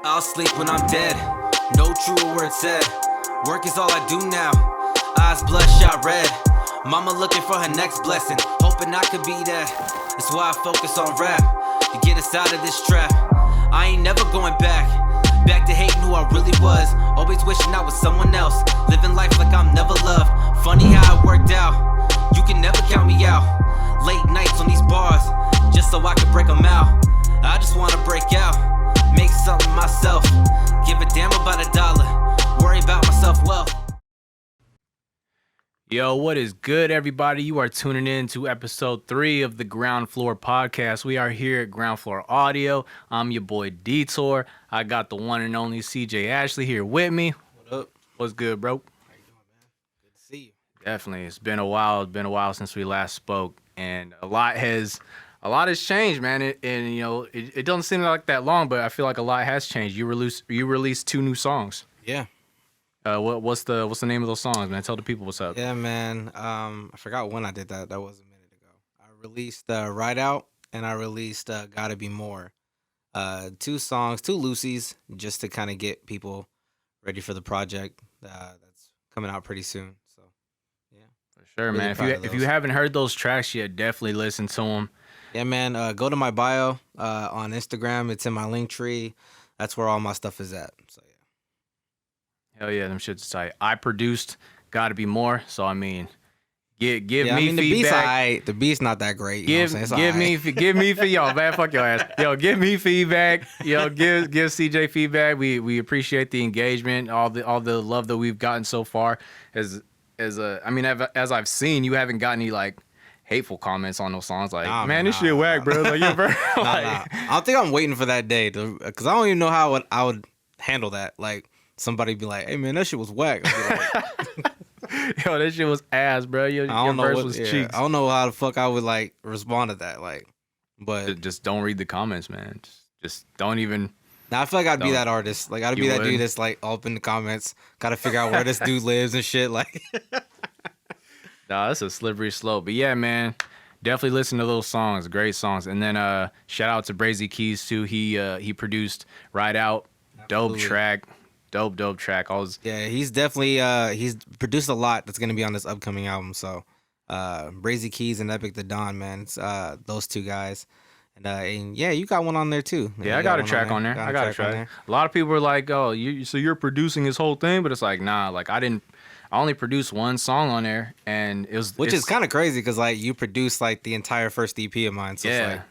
I'll sleep when I'm dead. No truer word said. Work is all I do now. Eyes bloodshot red. Mama looking for her next blessing, hoping I could be that. That's why I focus on rap, to get us out of this trap. I ain't never going back to hating who I really was. Always wishing I was someone else, living life like I'm never loved. Funny how it worked out, you can never count me out. Late nights on these bars, just so I can break them out. I just wanna break out, make something myself. Give a damn about a dollar, worry about myself well. Yo, what is good, everybody? You are tuning in to episode 3 of the FlooR podcast. We are here at FlooR Audio. I'm your boy Detour. I got the one and only CJ Ashley here with me. What up? What's good, bro? How you doing, man? Good to see you. Definitely. It's been a while. It's been a while since we last spoke, and a lot has changed, man. It doesn't seem like that long, but I feel like a lot has changed. You released 2 new songs. Yeah. What's the name of those songs, man? Tell the people what's up. Yeah, man. I forgot when I did that. That was a minute ago. I released Ride Out and I released Gotta Be More. 2 songs, 2 loosies, just to kind of get people ready for the project that's coming out pretty soon. So, yeah. For sure, really, man. If you haven't heard those tracks yet, definitely listen to them. Yeah, man. Go to my bio on Instagram. It's in my link tree. That's where all my stuff is at. So, yeah. Hell yeah, them shit's tight. I produced Gotta Be More, so I mean, give me feedback. The beat's not that great. Give me y'all, man. Fuck your ass. Yo, give me feedback. Yo, give CJ feedback. We appreciate the engagement, all the love that we've gotten so far. As I've seen, you haven't got any like hateful comments on those songs. Like, this shit whack, bro. Like, I don't think I'm waiting for that day because I don't even know how I would handle that. Like, somebody be like, "Hey man, that shit was whack." Yo, that shit was ass, bro. Your verse was cheeks. I don't know how the fuck I would like respond to that. Like, but just don't read the comments, man. Just don't even. Now I feel like I'd be that artist. Like I'd be that dude that's like up in the comments, gotta figure out where this dude lives and shit. Like, nah, that's a slippery slope. But yeah, man, definitely listen to those songs. Great songs. And then shout out to Brazy Keys too. He produced Ride Out. Dope track. Dope track. He's definitely he's produced a lot that's gonna be on this upcoming album. So Brazy Keys and Epic the Don, man. It's those 2 guys. And yeah, you got one on there too. Yeah, I got a track on there. I got a track. A lot of people are like, "Oh, you're producing his whole thing," but it's like, nah. Like I only produced 1 song on there, and which is kind of crazy because like you produced like the entire first EP of mine. So yeah.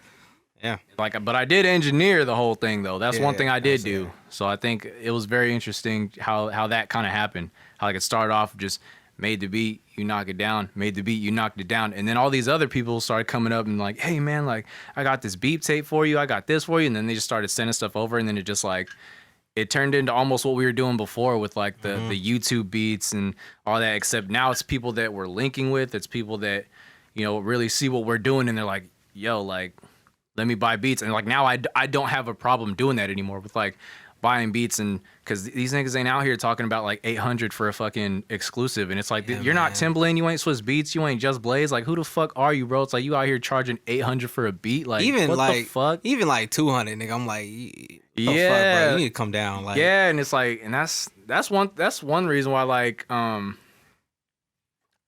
It's like, but I did engineer the whole thing though. That's one thing I did do. So I think it was very interesting how that kind of happened. How like it started off just made the beat, you knock it down, made the beat, you knocked it down. And then all these other people started coming up and like, "Hey man, like I got this beat tape for you, I got this for you." And then they just started sending stuff over, and then it just like it turned into almost what we were doing before with like the YouTube beats and all that, except now it's people that we're linking with, it's people that, really see what we're doing and they're like, "Yo, like let me buy beats." And like now I don't have a problem doing that anymore with like buying beats, and because these niggas ain't out here talking about like 800 for a fucking exclusive, and it's like you're not Timbaland, you ain't Swiss Beats, you ain't Just Blaze. Like who the fuck are you, bro? It's like you out here charging 800 for a beat. Like even what like the fuck? Even like 200, nigga. I'm like, yeah, fuck, bro? You need to come down. Like, yeah, and it's like, and that's one reason why like I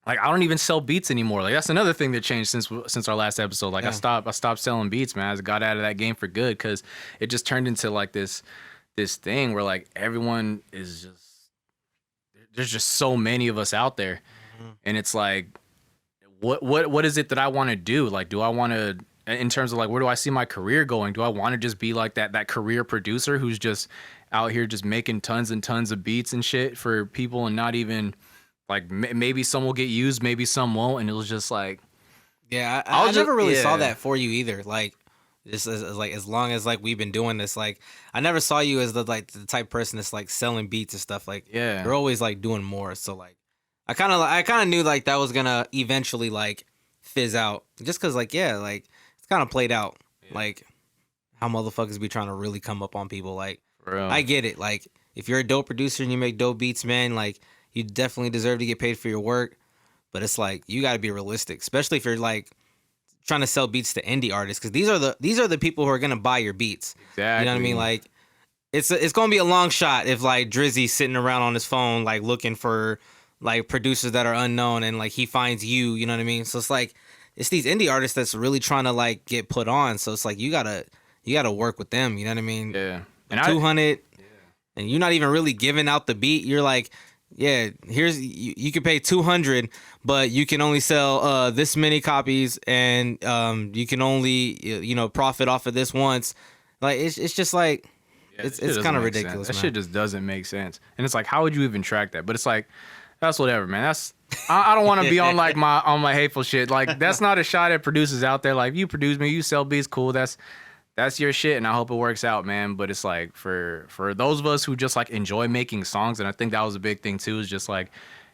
don't even sell beats anymore. Like that's another thing that changed since our last episode. Like I stopped selling beats, man. I got out of that game for good because it just turned into like this thing where like everyone is just, there's just so many of us out there, and it's like, what is it that I want to do? Like, do I want to, in terms of like where do I see my career going? Do I want to just be like that career producer who's just out here just making tons and tons of beats and shit for people and not even like maybe some will get used, maybe some won't, and it was just like, yeah, I never really saw that for you either. Like, just as long as like we've been doing this, like I never saw you as the type person that's like selling beats and stuff. Like, yeah, you're always like doing more. So like, I kind of knew like that was gonna eventually like fizz out, just cause like like it's kind of played out. Yeah. Like how motherfuckers be trying to really come up on people. Like, I get it. Like if you're a dope producer and you make dope beats, man, like you definitely deserve to get paid for your work. But it's like you got to be realistic, especially if you're like trying to sell beats to indie artists, because these are the people who are gonna buy your beats. Exactly. You know what I mean? Like it's gonna be a long shot if like Drizzy's sitting around on his phone like looking for like producers that are unknown and like he finds you. You know what I mean? So it's like it's these indie artists that's really trying to like get put on. So it's like you gotta work with them. You know what I mean? Yeah. And 200, and you're not even really giving out the beat. You're like, yeah, here's you can pay 200, but you can only sell this many copies, and you can only profit off of this once. Like it's just like it's kind of ridiculous. That Man. shit just doesn't make sense. And it's like, how would you even track that? But it's like, that's whatever, man. I don't want to be on like my hateful shit. Like that's not a shot at producers out there. Like you produce me, you sell beats, cool. That's your shit, and I hope it works out, man. But it's like for those of us who just like enjoy making songs, and I think that was a big thing too, is just like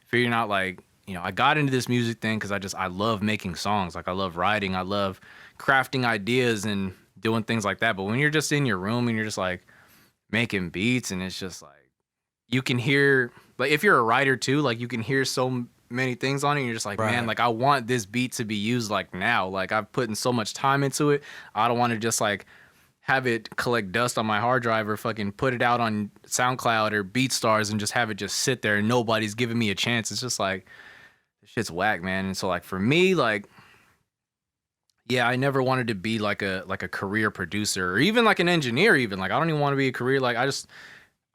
figuring out like, I got into this music thing because I love making songs. Like I love writing, I love crafting ideas and doing things like that. But when you're just in your room and you're just like making beats, and it's just like you can hear, like if you're a writer too, like you can hear so many things on it, and you're just like, man, like I want this beat to be used like now. Like I've put in so much time into it. I don't want to just like have it collect dust on my hard drive or fucking put it out on SoundCloud or BeatStars and just have it just sit there and nobody's giving me a chance. It's just like, this shit's whack, man. And so like for me, like, yeah, I never wanted to be like a career producer or even like an engineer. Even like I don't even want to be a career. Like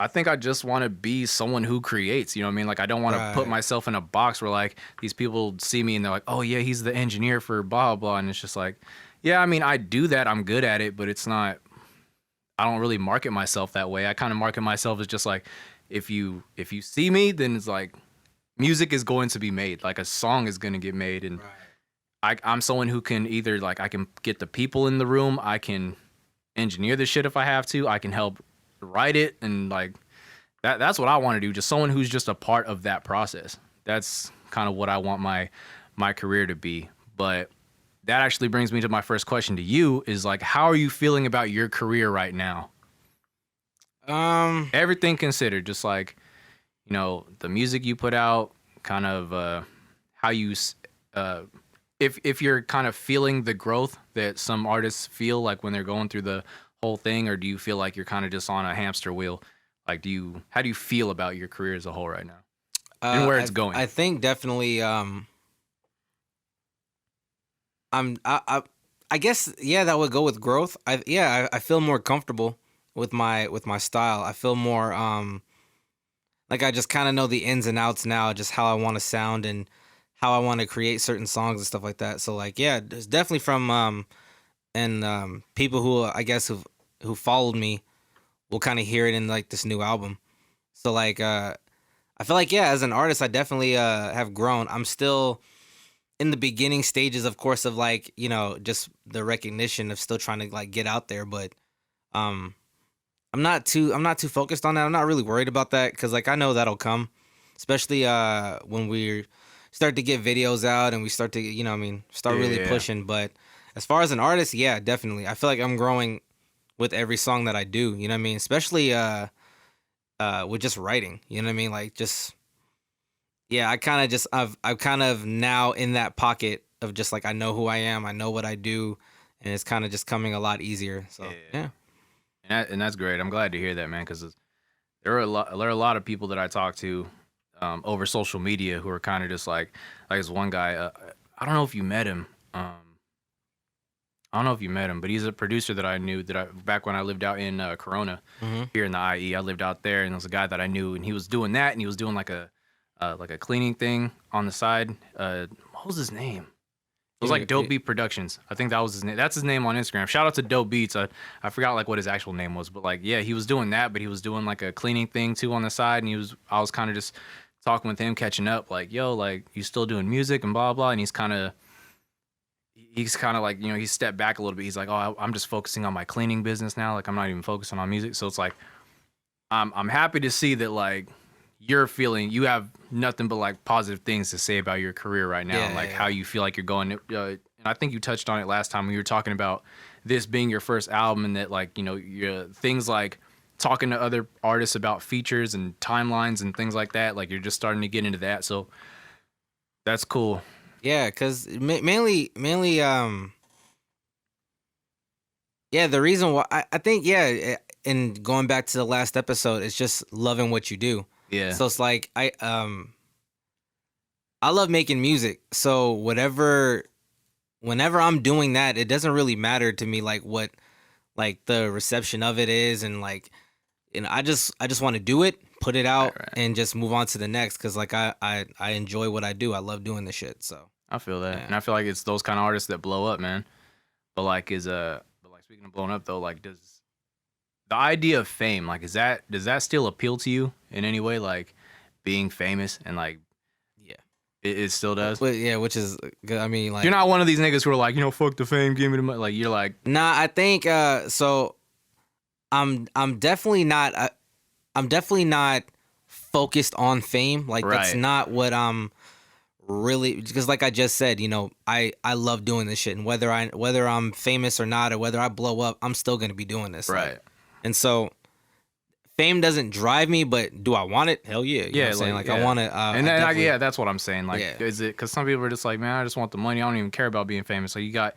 I think I just want to be someone who creates. You know what I mean? Like I don't want to put myself in a box where like these people see me and they're like, oh yeah, he's the engineer for blah blah. And it's just like, yeah, I mean, I do that. I'm good at it, but it's not. I don't really market myself that way. I kind of market myself as just like, if you see me, then it's like, music is going to be made. Like a song is going to get made, and I'm someone who can either like I can get the people in the room, I can engineer the shit if I have to, I can help write it, and like that's what I want to do. Just someone who's just a part of that process. That's kind of what I want my career to be. But that actually brings me to my first question to you is like, how are you feeling about your career right now? Everything considered, just like, the music you put out, kind of how you if you're kind of feeling the growth that some artists feel like when they're going through the whole thing, or do you feel like you're kind of just on a hamster wheel? Like how do you feel about your career as a whole right now? And where it's going? I think definitely I guess that would go with growth. I feel more comfortable with my style. I feel more like I just kind of know the ins and outs now, just how I want to sound and how I want to create certain songs and stuff like that. So like it's definitely from people who I guess who followed me will kind of hear it in like this new album. So like I feel like as an artist I definitely have grown. I'm still in the beginning stages, of course, of like, just the recognition of still trying to like get out there, but I'm not too focused on that. I'm not really worried about that because like I know that'll come, especially when we start to get videos out and we start to start really pushing. But as far as an artist, definitely I feel like I'm growing with every song that I do. You know what I mean? Especially with just writing. You know what I mean? Like just. Yeah, I kind of just I'm kind of now in that pocket of just like I know who I am, I know what I do, and it's kind of just coming a lot easier. So yeah. And that's great. I'm glad to hear that, man, because there are a lot of people that I talk to over social media who are kind of just like this one guy. I don't know if you met him. I don't know if you met him, but he's a producer that I knew back when I lived out in Corona here in the IE. I lived out there, and there was a guy that I knew, and he was doing that, and he was doing like a cleaning thing on the side. What was his name? It was like Dope Beat Productions. I think that was his name. That's his name on Instagram. Shout out to Dope Beats. I forgot like what his actual name was, but like he was doing that, but he was doing like a cleaning thing too on the side, and I was kind of just talking with him, catching up, like, yo, like you still doing music and blah blah, and he's kind of like, he stepped back a little bit. He's like, oh, I'm just focusing on my cleaning business now. Like I'm not even focusing on music. So it's like I'm happy to see that like you have nothing but like positive things to say about your career right now, and like how you feel like you're going. And I think you touched on it last time when you were talking about this being your first album, and that like your things like talking to other artists about features and timelines and things like that. Like you're just starting to get into that, so that's cool. Yeah, because mainly the reason why I think and going back to the last episode, it's just loving what you do. Yeah. So it's like I love making music. So whenever I'm doing that, it doesn't really matter to me like what like the reception of it is, and like, you know, I just want to do it, put it out, Right. and just move on to the next, because like I enjoy what I do. I love doing the shit. So I feel that, Yeah. and I feel like it's those kind of artists that blow up, man. But like, but like speaking of blowing up though, like, does the idea of fame, like, does that still appeal to you in any way? Like, being famous and like, yeah, it still does. but yeah, which is good. I mean, like, You're not one of these niggas who are like, you know, fuck the fame, give me the money. Like, you're like, nah, I think so I'm definitely not I'm definitely not focused on fame. Like that's Right. not what I'm really, because like I just said, you know, I love doing this shit, and whether I'm famous or not, or whether I blow up, I'm still going to be doing this. right. Like, and so fame doesn't drive me, but do I want it? Hell yeah. You know what I'm saying? Like, I yeah. want to And then, like, yeah, that's what I'm saying. Like, Yeah. is it because some people are just like, man, I just want the money. I don't even care about being famous. So you got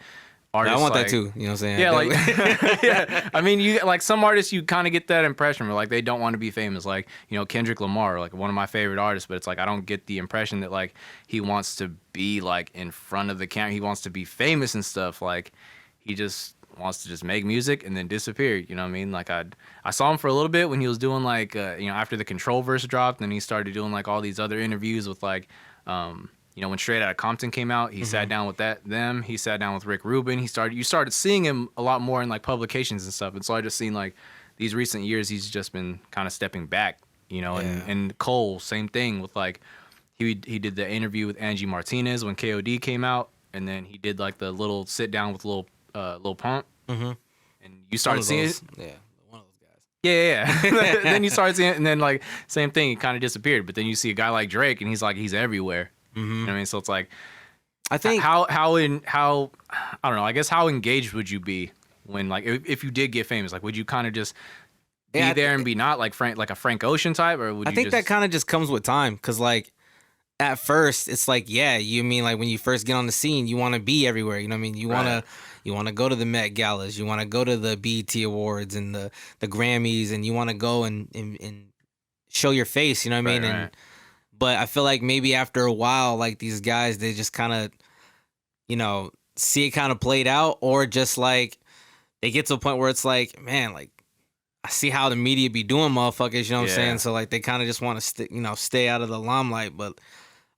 I artists. want like, that too. You know what I'm saying? Yeah, I like, definitely- yeah. I mean, you like some artists, you kind of get that impression where like they don't want to be famous. Like, you know, Kendrick Lamar, like one of my favorite artists, but it's like I don't get the impression that like he wants to be like in front of the camera. He wants to be famous and stuff. Like, he just wants to just make music and then disappear. You know what I mean? Like I saw him for a little bit when he was doing like you know, after the Control verse dropped, and he started doing like all these other interviews with like you know, when Straight Outta Compton came out, he sat down with them. He sat down with Rick Rubin. You started seeing him a lot more in like publications and stuff. And so I just seen like these recent years, he's just been kind of stepping back, you know. Yeah. And Cole, same thing with like he did the interview with Angie Martinez when KOD came out, and then he did like the little sit down with Lil Pump. Mhm. And you One started of seeing those- it. Yeah, one of those guys. Yeah. Then you started seeing it, and then like same thing, he kind of disappeared. But then you see a guy like Drake, and he's everywhere. You know what I mean? So it's like, I think how I don't know, I guess how engaged would you be when like if you did get famous? Like, would you kind of just be Yeah, I there and be not like a Frank Ocean type, or would I you think just, that kind of just comes with time, because like at first it's like, yeah, you mean like when you first get on the scene, you want to be everywhere. You know what I mean? You Right. want to go to the Met Galas, you want to go to the BET Awards and the Grammys, and you want to go and show your face. You know what I mean? Right, And right. but I feel like maybe after a while, like these guys, they just kind of, you know, see it kind of played out, or just like they get to a point where it's like, man, like I see how the media be doing motherfuckers, you know what Yeah. I'm saying? So like they kind of just want to stay out of the limelight. But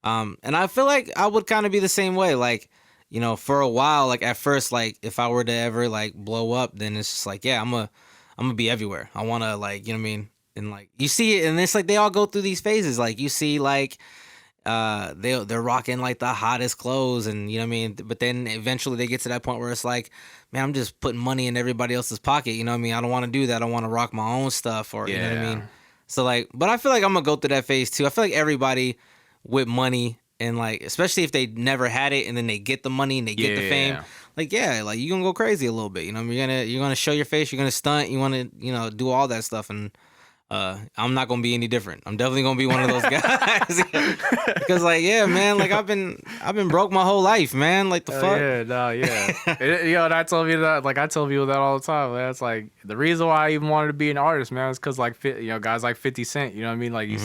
and I feel like I would kind of be the same way. Like, you know, for a while, like at first, like if I were to ever like blow up, then it's just like, yeah, I'm gonna be everywhere. I want to, like, you know what I mean? And like you see it, and it's like they all go through these phases. Like you see like they're rocking like the hottest clothes, and you know what I mean, but then eventually they get to that point where it's like, man, I'm just putting money in everybody else's pocket, you know what I mean? I don't want to do that. I want to rock my own stuff, or you know what I Yeah. mean? So like, but I feel like I'm gonna go through that phase too. I feel like everybody with money, and like especially if they never had it and then they get the money and they get the fame, Yeah. like, yeah, like you're gonna go crazy a little bit, you know what I mean? You're gonna show your face, you're gonna stunt, you want to, you know, do all that stuff. And I'm not gonna be any different. I'm definitely gonna be one of those guys. Because like, yeah, man, like I've been broke my whole life, man. Like the fuck. Yeah, no, yeah. Yo, and I tell you that, like I tell people that all the time. Man. It's like the reason why I even wanted to be an artist, man, is because like, you know, guys like 50 Cent. You know what I mean? Like you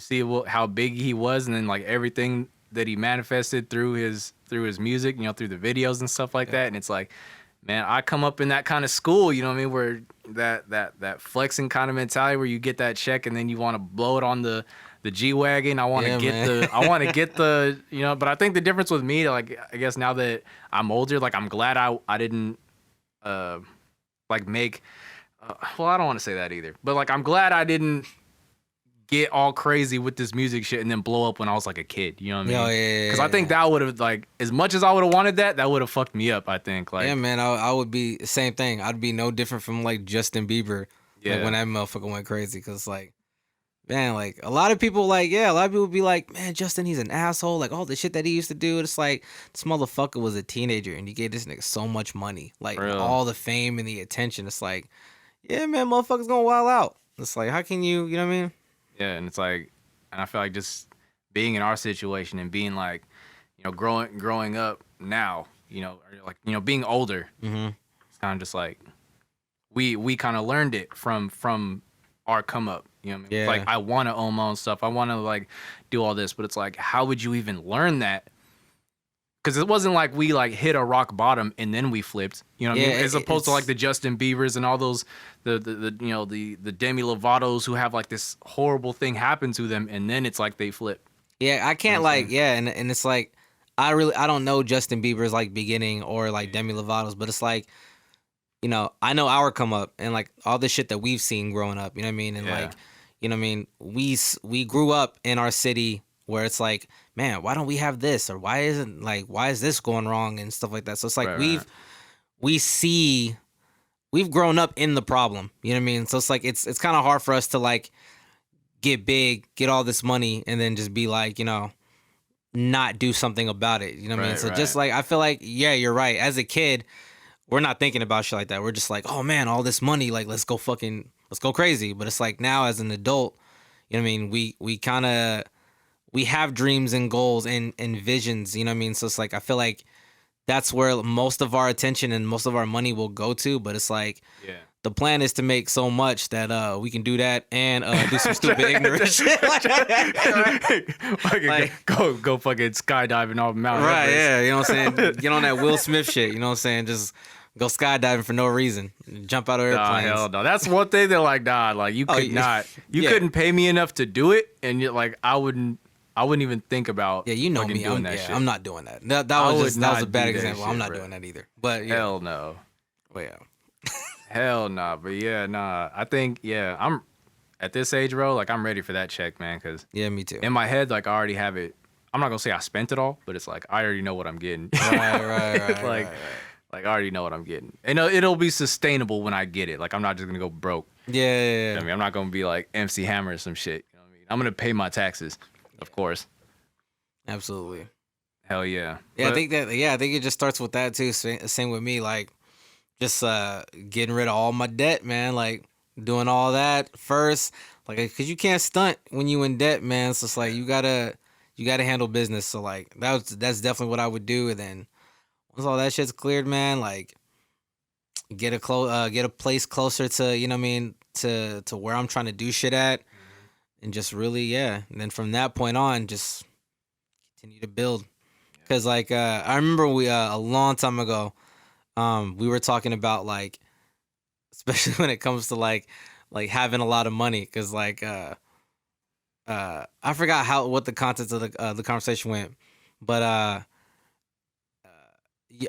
see how big he was, and then like everything that he manifested through his music, you know, through the videos and stuff like that. And it's like, man, I come up in that kind of school, you know what I mean, where that flexing kind of mentality where you get that check and then you want to blow it on the G-Wagon. I want to get the, you know, but I think the difference with me, like, I guess now that I'm older, like, I'm glad I didn't, like, make, well, I don't want to say that either, but, like, I'm glad I didn't get all crazy with this music shit and then blow up when I was, like, a kid, you know what I mean? Oh, yeah. Because I think that would have, like, as much as I would have wanted that would have fucked me up, I think. Like, yeah, man, I would be the same thing. I'd be no different from like Justin Bieber. Yeah. Like when that motherfucker went crazy, because like, man, like a lot of people be like, man, Justin, he's an asshole. Like all the shit that he used to do. It's like this motherfucker was a teenager and you gave this nigga so much money, like Real. all the fame and the attention. It's like, yeah, man, motherfucker's gonna wild out. It's like, how can you know what I mean? yeah, and it's like, and I feel like just being in our situation and being like, you know, growing up now, you know, or like, you know, being older, Mm-hmm. it's kind of just like, we kind of learned it from our come up. You know what I mean? Yeah. Like I want to own my own stuff. I want to like do all this, but it's like, how would you even learn that? Because it wasn't like we like hit a rock bottom and then we flipped. You know what I mean? As opposed to like the Justin Biebers and all those the you know the Demi Lovatos who have like this horrible thing happen to them and then it's like they flip. Yeah, I can't like and it's like I don't know Justin Bieber's like beginning or like Demi Lovato's, but it's like, you know, I know our come up and like all the shit that we've seen growing up, you know what I mean? And like, you know what I mean? We grew up in our city where it's like, man, why don't we have this? Or why is this going wrong and stuff like that? So it's like we've grown up in the problem, you know what I mean? So it's like it's kind of hard for us to like get big, get all this money, and then just be like, you know, not do something about it. You know what I mean? So just like I feel like, yeah, you're right. As a kid, we're not thinking about shit like that. We're just like, oh man, all this money, like let's go crazy. But it's like now as an adult, you know what I mean? We have dreams and goals and visions, you know what I mean? So it's like I feel like that's where most of our attention and most of our money will go to. But it's like the plan is to make so much that we can do that and do some stupid ignorant shit. Like, go fucking skydiving off Mount Everest. Right, yeah, you know what I'm saying? Get on that Will Smith shit, you know what I'm saying? Just go skydiving for no reason. Jump out of airplanes. Hell no. That's one thing they're like, nah, like you could not. You couldn't pay me enough to do it, and you're like, I wouldn't even think about. Yeah, you know me. Doing that shit. I'm not doing that. That was a bad example. I'm not doing that either. But yeah. Hell no. Well, yeah. Hell nah. But yeah, nah. I think I'm at this age, bro. Like I'm ready for that check, man. Cause yeah, me too. In my head, like I already have it. I'm not gonna say I spent it all, but it's like I already know what I'm getting. Right. Like I already know what I'm getting, and it'll be sustainable when I get it. Like I'm not just gonna go broke. Yeah. You know I mean, I'm not gonna be like MC Hammer or some shit. You know what I mean? I'm gonna pay my taxes, of course. Absolutely. Hell yeah. Yeah, I think it just starts with that too. Same with me, like just getting rid of all my debt, man. Like doing all that first, like because you can't stunt when you in debt, man. So it's like you gotta handle business. So like that's definitely what I would do, and then. Once all that shit's cleared, man, like get a place closer to, you know what I mean, to where I'm trying to do shit at, and just really, and then from that point on, just continue to build. Cause like I remember we a long time ago, we were talking about like, especially when it comes to like having a lot of money, cause like I forgot what the contents of the conversation went, but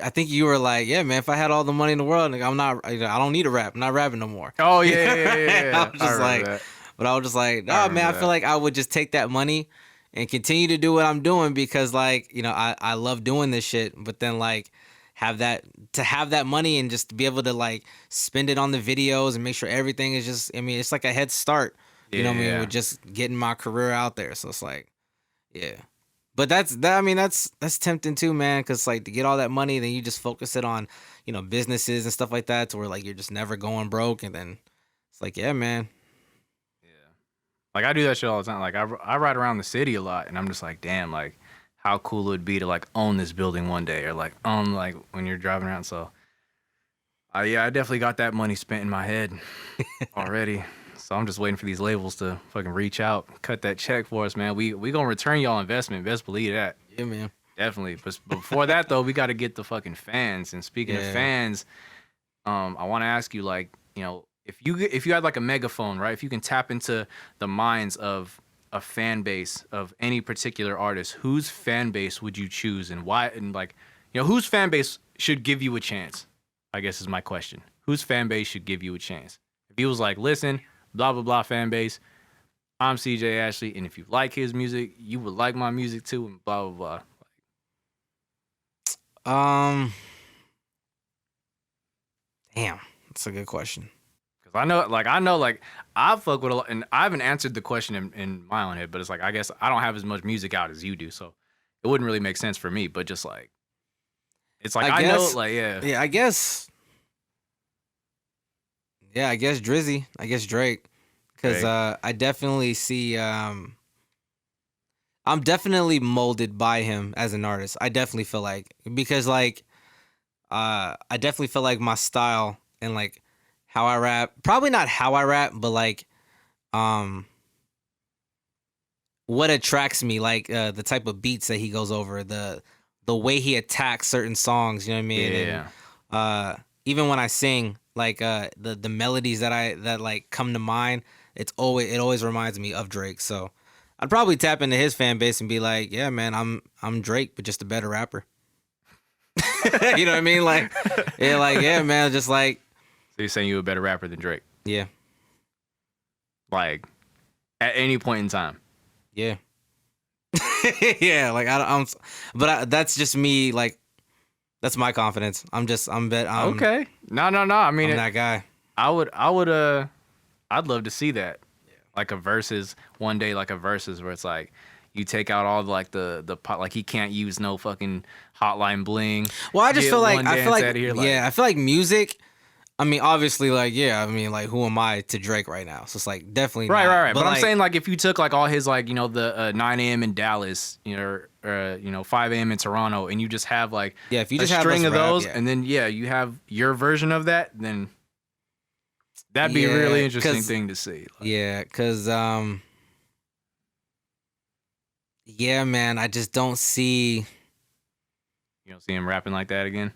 I think you were like, yeah, man, if I had all the money in the world, like, I don't need to rap. I'm not rapping no more. Oh, yeah. I was just like, that. But I was just like, nah, man, I feel like I would just take that money and continue to do what I'm doing because, like, you know, I love doing this shit. But then, like, have that money and just be able to, like, spend it on the videos and make sure everything is just, I mean, it's like a head start, you know what I mean, with just getting my career out there. So it's like, yeah. But that's tempting too, man. Cause like to get all that money, then you just focus it on, you know, businesses and stuff like that, to where like you're just never going broke. And then it's like, yeah, man. Yeah, like I do that shit all the time. Like I ride around the city a lot, and I'm just like, damn, like how cool it would be to like own this building one day, or like own like when you're driving around. So, I definitely got that money spent in my head already. So I'm just waiting for these labels to fucking reach out, cut that check for us, man. We gonna return y'all investment. Best believe that. Yeah, man. Definitely. But before that though, we got to get the fucking fans. And speaking of fans, I want to ask you, like, you know, if you had like a megaphone, right? If you can tap into the minds of a fan base of any particular artist, whose fan base would you choose and why? And like, you know, whose fan base should give you a chance? I guess is my question. Whose fan base should give you a chance? If he was like, listen. Blah, blah, blah fan base. I'm CJ ASHLY, and if you like his music, you would like my music too, and blah, blah, blah. Damn, that's a good question. Because I know, I fuck with a lot, and I haven't answered the question in my own head, but it's like, I guess I don't have as much music out as you do, so it wouldn't really make sense for me, but just like, it's like, I guess, know, like, yeah. Yeah, I guess. Yeah, I guess Drizzy. I guess Drake. Because I definitely see... I'm definitely molded by him as an artist. I definitely feel like... Because, like... I definitely feel like my style and, like, how I rap. Probably not how I rap, but like what attracts me, like the type of beats that he goes over, the way he attacks certain songs, you know what I mean? Yeah. And even when I sing, like the melodies that like come to mind, it always reminds me of Drake. So I'd probably tap into his fan base and be like, yeah, man, I'm Drake, but just a better rapper. You know what I mean? Like, yeah, man, just like. So you're saying you a better rapper than Drake? Yeah. Like, at any point in time? Yeah. Yeah, like that's just me. Like, that's my confidence. Okay. No. I mean, I'm that guy. I'd love to see that. Like a versus one day, like a versus where it's like you take out all like the pot, like he can't use no fucking hotline bling. Well, I just Get feel like one I dance feel like outta here, yeah, I feel like music. I mean, obviously, like yeah, I mean, like who am I to Drake right now? So it's like definitely not. Right. But I'm like, saying like if you took like all his like the 9 a.m. in Dallas, 5 a.m. in Toronto, and you just have like yeah, if you a just have string us of rap, those, yeah. and then you have your version of that, then that'd be a Yeah, really interesting 'cause- thing to see. Like, Yeah, cause yeah, man, I just don't see. you don't see him rapping like that again.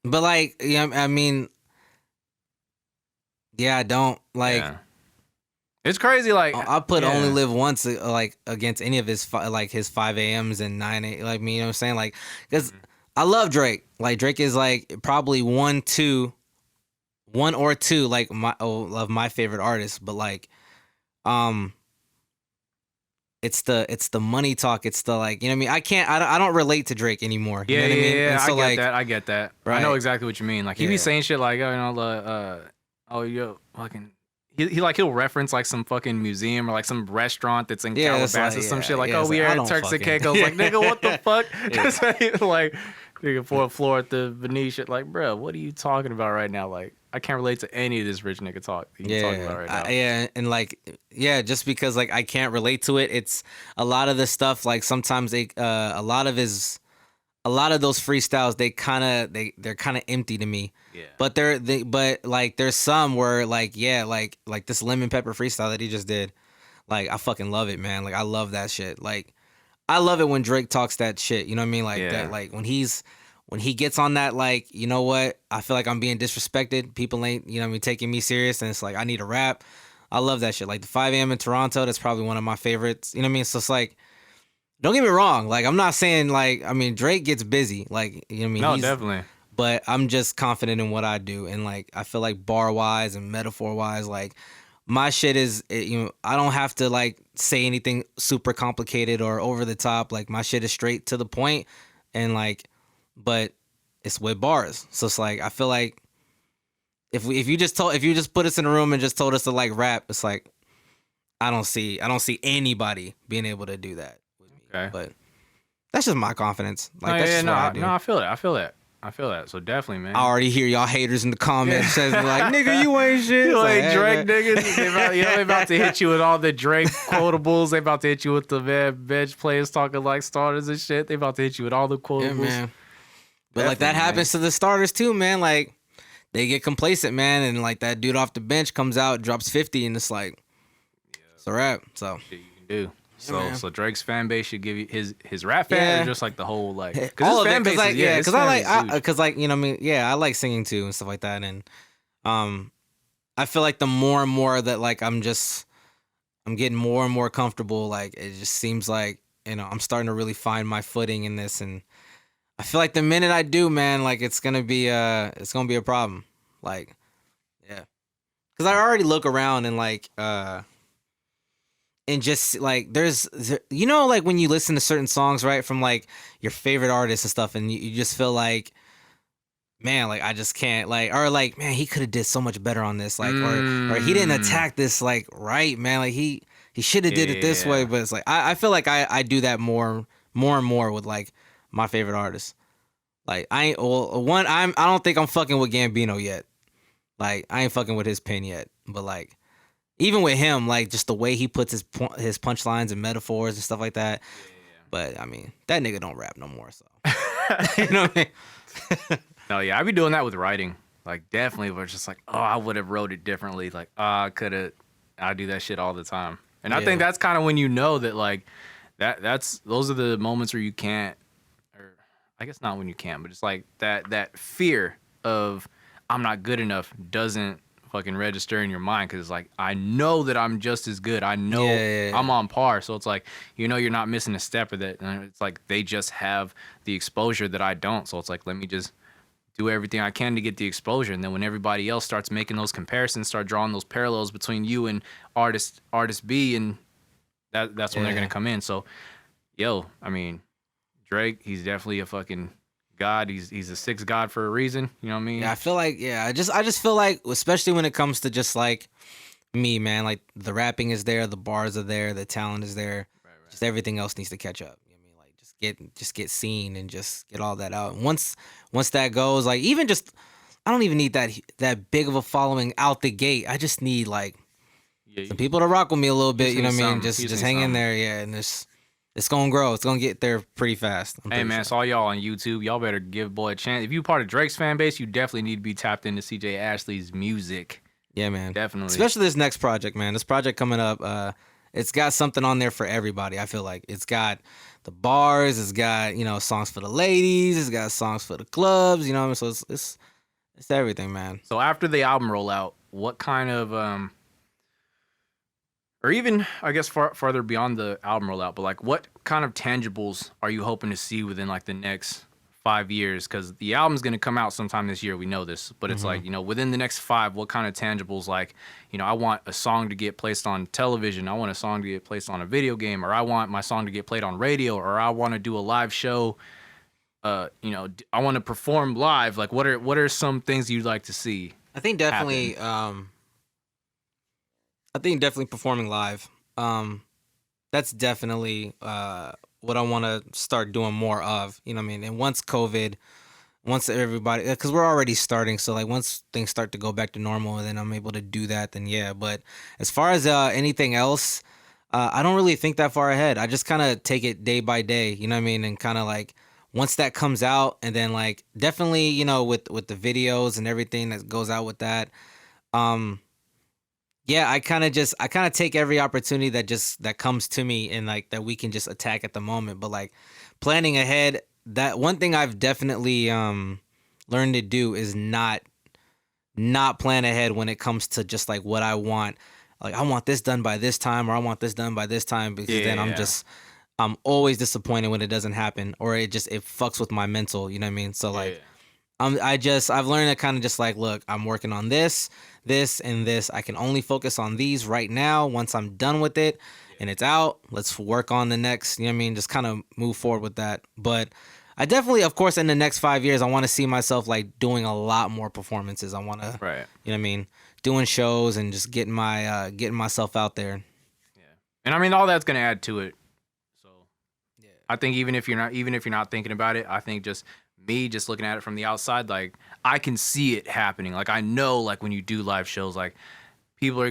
But like, yeah, I mean, yeah, I don't like. Yeah. It's crazy. Like I put yeah. Only Live Once like against any of his like his 5 a.m.s and 9 a. Like me, you know what I'm saying? Like, because I love Drake. Like Drake is like probably one or two like of my favorite artists. But like, it's the money talk. It's the like, you know what I mean? I don't relate to Drake anymore. You know what I mean? Yeah. And so, I get that. Right. I know exactly what you mean. Like he be Yeah. saying shit like, fucking. He'll reference like some fucking museum or like some restaurant that's in Calabasas, like, some yeah, shit like, yeah, oh, it's we like, are I at don't Turks and fucking- Caicos. Like, nigga, what the fuck? Yeah. Like, nigga, for a floor at the Venetian. Like, bro, what are you talking about right now? Like, I can't relate to any of this rich nigga talk that you talking about right now. Yeah, and like, yeah, just because like I can't relate to it, it's a lot of the stuff. Like sometimes a lot of those freestyles, they're kind of empty to me. Yeah. But like there's some where like yeah, like this lemon pepper freestyle that he just did, like I fucking love it, man. Like I love that shit. Like I love it when Drake talks that shit. You know what I mean? Like that. Like when he gets on that, like, you know what? I feel like I'm being disrespected. People ain't, you know what I mean, taking me serious. And it's like, I need a rap. I love that shit. Like the 5 a.m. in Toronto, that's probably one of my favorites. You know what I mean? So it's like, don't get me wrong. Like, I'm not saying like, I mean, Drake gets busy. Like, you know what I mean? No, definitely. But I'm just confident in what I do. And like, I feel like bar wise and metaphor wise, like my shit is, I don't have to like say anything super complicated or over the top. Like my shit is straight to the point. And like, but it's with bars. So it's like I feel like if you just put us in a room and just told us to like rap, it's like I don't see anybody being able to do that with me. Okay. But that's just my confidence. Like that's just what I do. I feel that. So definitely, man. I already hear y'all haters in the comments says like, nigga, you ain't shit. You It's like, ain't hey, Drake, man. niggas. They about to hit you with all the Drake quotables. They about to hit you with the bench players talking like starters and shit. They about to hit you with all the quotables. Yeah, man. But like that Definitely, happens to the starters too, man. Like they get complacent, man, and like that dude off the bench comes out, drops 50, and it's like it's a wrap. So Shit you can do. man. So Drake's fan base should give you his rap fan or just like the whole like all his of fan it, base like is, because like you know, I mean, yeah, I like singing too and stuff like that, and I feel like the more and more that like I'm getting more and more comfortable. Like it just seems like I'm starting to really find my footing in this, and I feel like the minute I do, man, like it's gonna be a problem. Like, yeah, because I already look around and like and just like like when you listen to certain songs, right, from like your favorite artists and stuff, and you just feel like, man, like I just can't like, or like, man, he could have did so much better on this, like, or he didn't attack this like right, man, like he should have did it this way, but it's like I feel like I do that more and more with like my favorite artists. Like I don't think I'm fucking with Gambino yet. Like I ain't fucking with his pen yet, but like even with him, like just the way he puts his punchlines and metaphors and stuff like that. Yeah. But I mean, that nigga don't rap no more, so you know what I mean? No, yeah, I be doing that with writing. Like definitely was just like, oh, I would have wrote it differently. Like, I do that shit all the time. And I think that's kind of when you know that like those are the moments where you can't, or I guess not when you can, but it's like that fear of I'm not good enough doesn't fucking register in your mind, because it's like I know that I'm just as good. I know I'm on par. So it's like, you know, you're not missing a step of that. And it's like they just have the exposure that I don't. So it's like, let me just do everything I can to get the exposure. And then when everybody else starts making those comparisons, start drawing those parallels between you and artist B, and that's when they're gonna come in. So, yo, I mean, Drake, he's definitely a fucking god. He's a sixth god for a reason. You know what I mean? Yeah, I feel like I just feel like, especially when it comes to just like me, man, like the rapping is there, the bars are there, the talent is there. Right. Just everything else needs to catch up. You know what I mean? Like just get seen and just get all that out. And once that goes, like even just I don't even need that big of a following out the gate. I just need like some people to rock with me a little bit. You know what I mean? Just hang in there, and it's gonna grow. It's gonna get there pretty fast. Hey man, it's all y'all on YouTube. Y'all better give boy a chance. If you part of Drake's fan base, you definitely need to be tapped into CJ Ashley's music. Yeah, man. Definitely. Especially this next project, man. This project coming up, it's got something on there for everybody. I feel like it's got the bars, it's got, you know, songs for the ladies, it's got songs for the clubs, you know what I mean? So it's everything, man. So after the album rollout, what kind of or even, I guess, farther beyond the album rollout, but like what kind of tangibles are you hoping to see within like the next 5 years? Because the album's going to come out sometime this year. We know this, but it's like, you know, within the next 5, what kind of tangibles? Like, you know, I want a song to get placed on television. I want a song to get placed on a video game, or I want my song to get played on radio, or I want to do a live show. You know, I want to perform live. Like, what are some things you'd like to see? I think definitely, performing live. That's definitely what I want to start doing more of. You know what I mean? And once everybody, because we're already starting, so like once things start to go back to normal, and then I'm able to do that, then yeah. But as far as anything else, I don't really think that far ahead. I just kind of take it day by day. You know what I mean? And kind of like once that comes out, and then like definitely, you know, with the videos and everything that goes out with that. Yeah, I kind of take every opportunity that comes to me, and like that we can just attack at the moment. But like planning ahead, that one thing I've definitely learned to do is not plan ahead when it comes to just like what I want. Like I want this done by this time, or I want this done by this time, because then I'm always disappointed when it doesn't happen, or it fucks with my mental. You know what I mean? So like. I've learned to kind of just like, look, I'm working on this, and this. I can only focus on these right now. Once I'm done with it and it's out, let's work on the next, you know what I mean? Just kind of move forward with that. But I definitely, of course, in the next 5 years, I want to see myself like doing a lot more performances. I want to, you know what I mean? Doing shows and just getting myself out there. Yeah. And I mean, all that's going to add to it. So yeah, I think even if you're not thinking about it, I think just me just looking at it from the outside, like I can see it happening. Like I know, like when you do live shows, like people are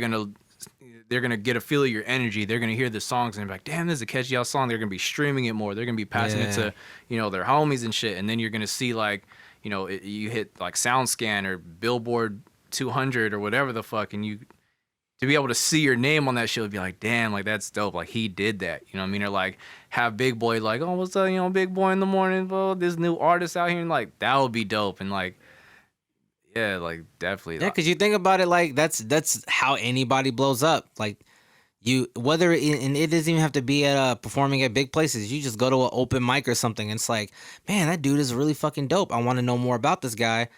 they're gonna get a feel of your energy. They're gonna hear the songs and be like, damn, this is a catchy ass song. They're gonna be streaming it more. They're gonna be passing it to, you know, their homies and shit. And then you're gonna see like, you know, you hit like SoundScan or Billboard 200 or whatever the fuck, and you to be able to see your name on that shit would be like, damn, like that's dope. Like he did that, you know what I mean? Or like have Big Boy like, oh, what's up, you know, Big Boy in the morning, bro, this new artist out here, and like that would be dope. And like, yeah, like definitely. Yeah, because you think about it, like that's how anybody blows up. Like and it doesn't even have to be at performing at big places. You just go to an open mic or something, and it's like, man, that dude is really fucking dope. I want to know more about this guy.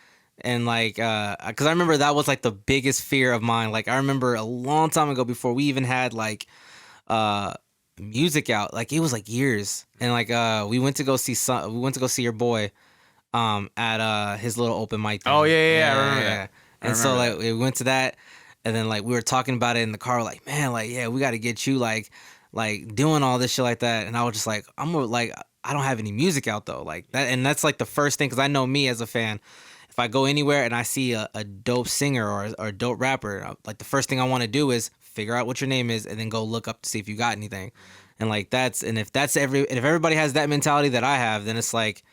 And like, because I remember that was like the biggest fear of mine. Like I remember a long time ago, before we even had like music out, like it was like years. And like we went to go see your boy at his little open mic thing. Oh yeah, I remember that. And so like we went to that, and then like we were talking about it in the car, like, man, like yeah, we got to get you like doing all this shit like that. And I was just like, I don't have any music out though, like that. And that's like the first thing, because I know me as a fan. If I go anywhere and I see a dope singer or a dope rapper, like the first thing I want to do is figure out what your name is, and then go look up to see if you got anything. And like if everybody has that mentality that I have, then it's like,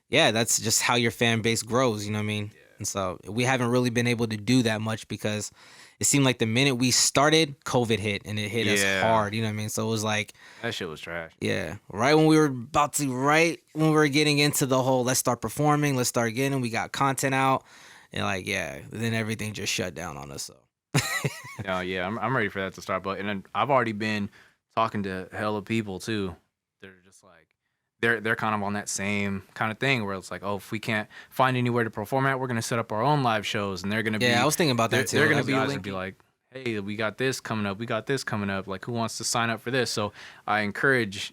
yeah, that's just how your fan base grows. You know what I mean? Yeah. And so we haven't really been able to do that much because it seemed like the minute we started, COVID hit and it hit us hard. You know what I mean? So it was like, that shit was trash. yeah, right when we were right when we were getting into the whole, let's start performing, let's start getting, we got content out, and like, yeah, then everything just shut down on us. So. No, yeah, I'm ready for that to start. But and then I've already been talking to hella people too. They're just like they're kind of on that same kind of thing where it's like, oh, if we can't find anywhere to perform at, we're gonna set up our own live shows, and they're gonna be. Yeah, I was thinking about that too. They're gonna be like, hey, we got this coming up. We got this coming up. Like, who wants to sign up for this? So I encourage.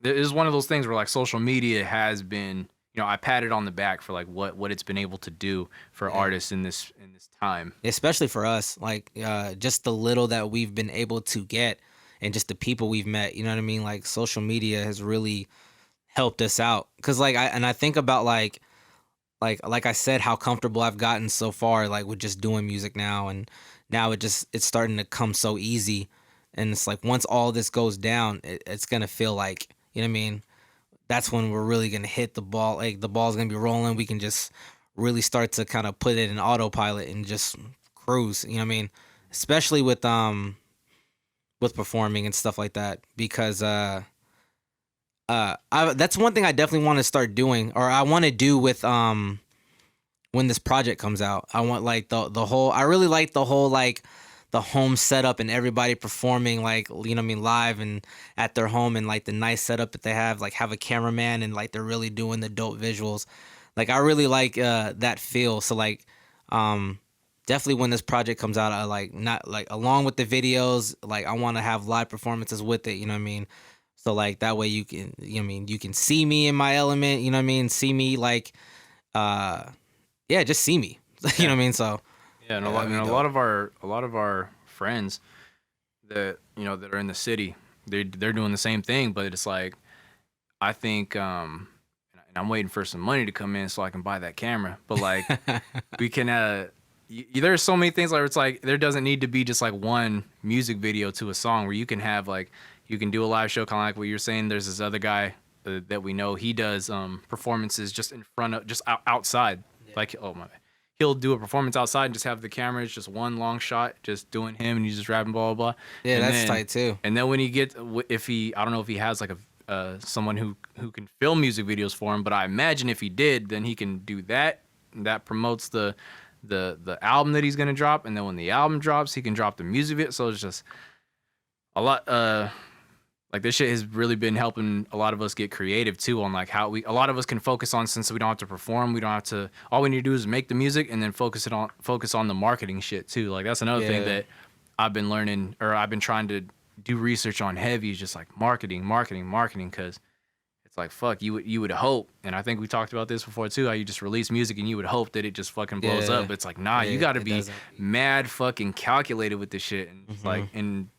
This is one of those things where like social media has been. I pat it on the back for like what it's been able to do for artists in this time. Especially for us, like just the little that we've been able to get and just the people we've met, you know what I mean? Like social media has really helped us out. Cause like I think about like I said, how comfortable I've gotten so far, like with just doing music now, and now it's starting to come so easy. And it's like once all this goes down, it's gonna feel like, you know what I mean? That's when we're really gonna hit the ball. Like the ball's gonna be rolling. We can just really start to kind of put it in autopilot and just cruise. You know what I mean? Especially with performing and stuff like that. Because that's one thing I definitely want to start doing, or I want to do with when this project comes out. I want like the whole. I really like the whole like the home setup and everybody performing like, you know what I mean, live and at their home, and like the nice setup that they have a cameraman and like they're really doing the dope visuals. Like I really like that feel. So like definitely when this project comes out, I like not like along with the videos, like I want to have live performances with it, you know what I mean? So like that way you can, you know what I mean, you can see me in my element, you know what I mean? See me like just see me. You know what I mean? So yeah, and a lot of our friends that that are in the city, they're doing the same thing, but it's like I think and I'm waiting for some money to come in so I can buy that camera. But like we can there's so many things like it's like there doesn't need to be just like one music video to a song where you can have like you can do a live show kind of like what you're saying. There's this other guy that we know, he does performances just in front of just outside. Yeah. Like he'll do a performance outside and just have the camera. It's just one long shot, just doing him, and he's just rapping, blah, blah, blah. Yeah, and that's tight too. And then when he gets, I don't know if he has like someone who can film music videos for him, but I imagine if he did, then he can do that. And that promotes the album that he's gonna drop, and then when the album drops, he can drop the music video. So it's just a lot. Like this shit has really been helping a lot of us get creative too on like how a lot of us can focus on, since we don't have to perform, we don't have to, all we need to do is make the music and then focus on the marketing shit too. Like that's another thing that I've been learning, or I've been trying to do research on heavy, is just like marketing, because it's like, fuck, you would hope, and I think we talked about this before too, how you just release music and you would hope that it just fucking blows up. But it's like, nah, you gotta be mad fucking calculated with this shit. And it's like, and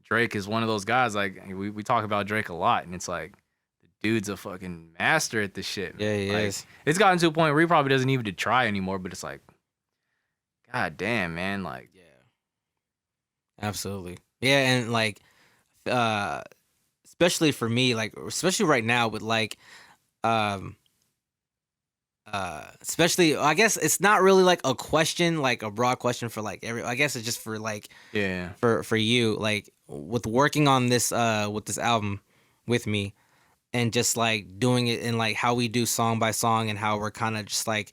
Drake is one of those guys, like we talk about Drake a lot, and it's like the dude's a fucking master at this shit. Yeah, he is. It's gotten to a point where he probably doesn't even try anymore, but it's like, god damn, man, like absolutely. Yeah, and like especially for me, like especially right now with like especially, I guess it's not really like a question, like a broad question for like I guess it's just for like for you, like with working on this with this album with me, and just like doing it in like how we do song by song, and how we're kind of just like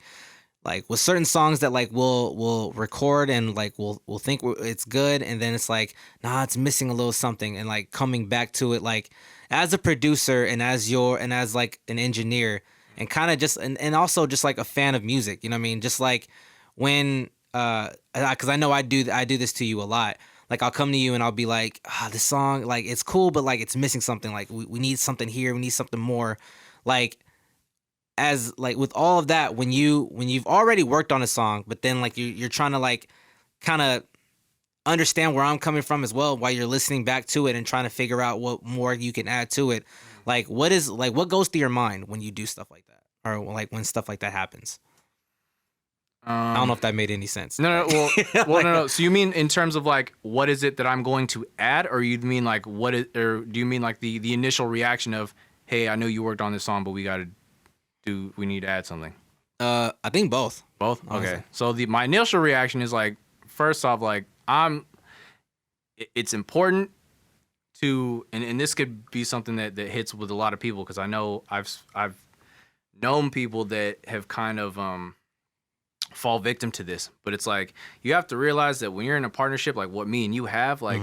with certain songs that like we'll record and like we'll think it's good, and then it's like, nah, it's missing a little something, and like coming back to it like as a producer and as like an engineer, and kind of just and also just like a fan of music, you know what I mean? Just like when because I know I do this to you a lot. Like I'll come to you and I'll be like, this song, like it's cool, but like it's missing something. Like we need something here. We need something more. Like as like with all of that, when you've already worked on a song, but then like you're trying to like kind of understand where I'm coming from as well while you're listening back to it and trying to figure out what more you can add to it. Like what goes through your mind when you do stuff like that, or like when stuff like that happens? I don't know if that made any sense. No. No. So you mean in terms of like, what is it that I'm going to add, or you mean like or do you mean like the initial reaction of, hey, I know you worked on this song, but we need to add something? I think both. Both? honestly. Okay. So my initial reaction is like, first off, like it's important to, and this could be something that hits with a lot of people, because I know I've known people that have kind of fall victim to this, but it's like, you have to realize that when you're in a partnership like what me and you have, like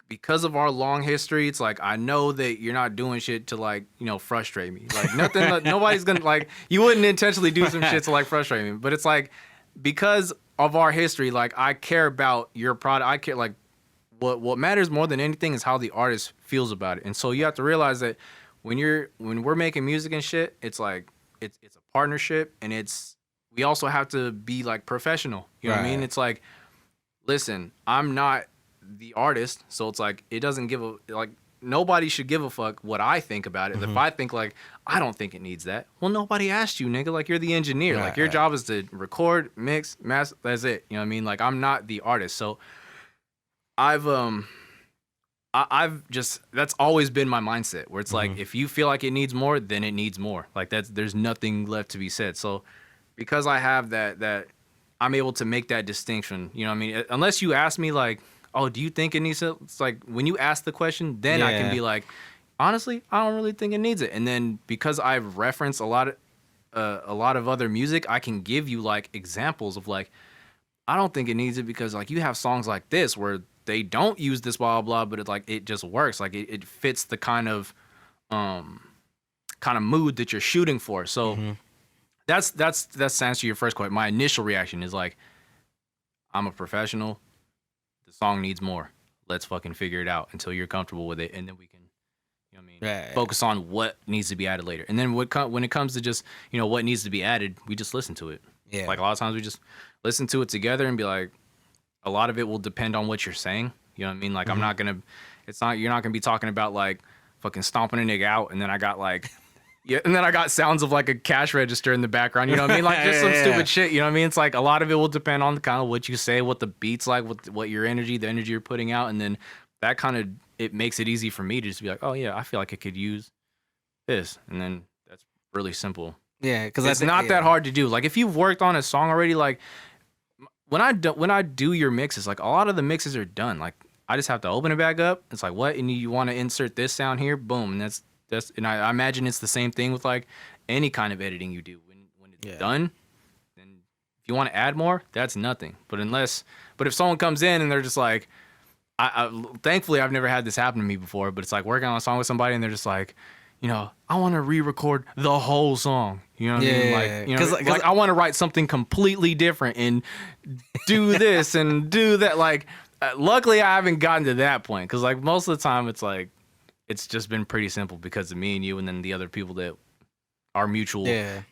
because of our long history, it's like, I know that you're not doing shit to like, you know, frustrate me. Like nothing, nobody's gonna, like, you wouldn't intentionally do some shit to like frustrate me, but it's like, because of our history, like I care about your product. I care, like, what matters more than anything is how the artist feels about it. And so you have to realize that when we're making music and shit, it's like, it's a partnership, and we also have to be like professional. You know what I mean? It's like, listen, I'm not the artist, so it's like, it doesn't give a, like, nobody should give a fuck what I think about it. If I think like, I don't think it needs that, well, nobody asked you, nigga. Like, you're the engineer. Like, your job is to record, mix, master. That's it. You know what I mean? Like, I'm not the artist. So I've just, that's always been my mindset, where it's like, if you feel like it needs more, then it needs more. Like, there's nothing left to be said. So because I have that I'm able to make that distinction. You know what I mean? Unless you ask me like, oh, do you think it needs it? It's like, when you ask the question, then I can be like, honestly, I don't really think it needs it. And then because I've referenced a lot of other music, I can give you like examples of like, I don't think it needs it because like you have songs like this where they don't use this blah blah, but it just works. Like it fits the kind of mood that you're shooting for. So that's to answer your first question. My initial reaction is like, I'm a professional. The song needs more. Let's fucking figure it out until you're comfortable with it, and then we can, you know what I mean, focus on what needs to be added later. And then when it comes to just, you know, what needs to be added, we just listen to it. Yeah. Like a lot of times we just listen to it together and be like, a lot of it will depend on what you're saying. You know what I mean? Like you're not gonna be talking about like fucking stomping a nigga out, and then I got like. Yeah, and then I got sounds of like a cash register in the background, you know what I mean? Like just some stupid shit, you know what I mean? It's like a lot of it will depend on the kind of what you say, what the beat's like, what your energy, the energy you're putting out, and then that kind of, it makes it easy for me to just be like, oh yeah, I feel like it could use this, and then that's really simple. Yeah, because it's not that hard to do. Like if you've worked on a song already, like when I do your mixes, like a lot of the mixes are done. Like I just have to open it back up. It's like, what? And you want to insert this sound here, boom, and that's. And I imagine it's the same thing with like any kind of editing you do. When it's done, then if you want to add more, that's nothing. But if someone comes in and they're just like, thankfully I've never had this happen to me before, but it's like working on a song with somebody and they're just like, you know, I want to re-record the whole song. You know what I mean? Like, you know, like I want to write something completely different and do this and do that. Like, luckily I haven't gotten to that point, because like most of the time it's like, it's just been pretty simple because of me and you, and then the other people that are mutual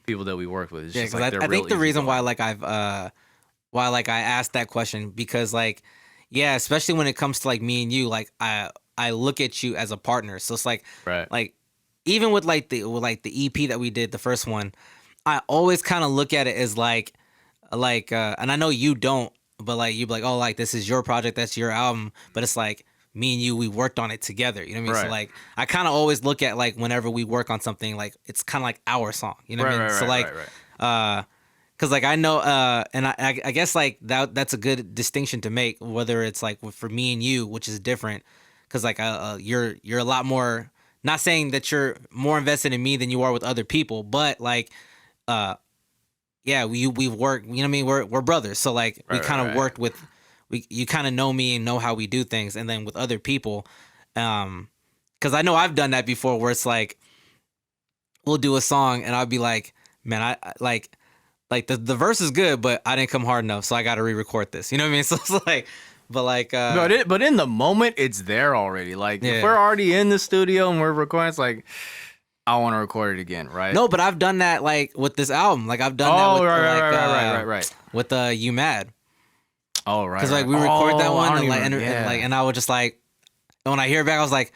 people that we work with. It's just like I think the reason why I asked that question, because like, yeah, especially when it comes to like me and you, like I look at you as a partner. So it's like, like even with the EP that we did, the first one, I always kind of look at it as like, and I know you don't, but like you be like, oh, like this is your project, that's your album, but it's like, me and you, we worked on it together. You know what I mean? So like, I kind of always look at like whenever we work on something, like it's kind of like our song. You know what I mean? So like, because like I know, and I guess like that's a good distinction to make. Whether it's like for me and you, which is different, because like you're a lot more. Not saying that you're more invested in me than you are with other people, but like, yeah, we've worked. You know what I mean? We're brothers, so like we kind of worked with. You kind of know me and know how we do things, and then with other people, because I know I've done that before, where it's like we'll do a song and I'll be like, man, I like the verse is good, but I didn't come hard enough, so I got to re-record this. You know what I mean? So it's like, but in the moment, it's there already. Like if we're already in the studio and we're recording, it's like, I want to record it again, right? No, but I've done that like with this album. Like I've done that with right. With You Mad. Oh right, because like we record that one and I was just like, when I hear it back, I was like,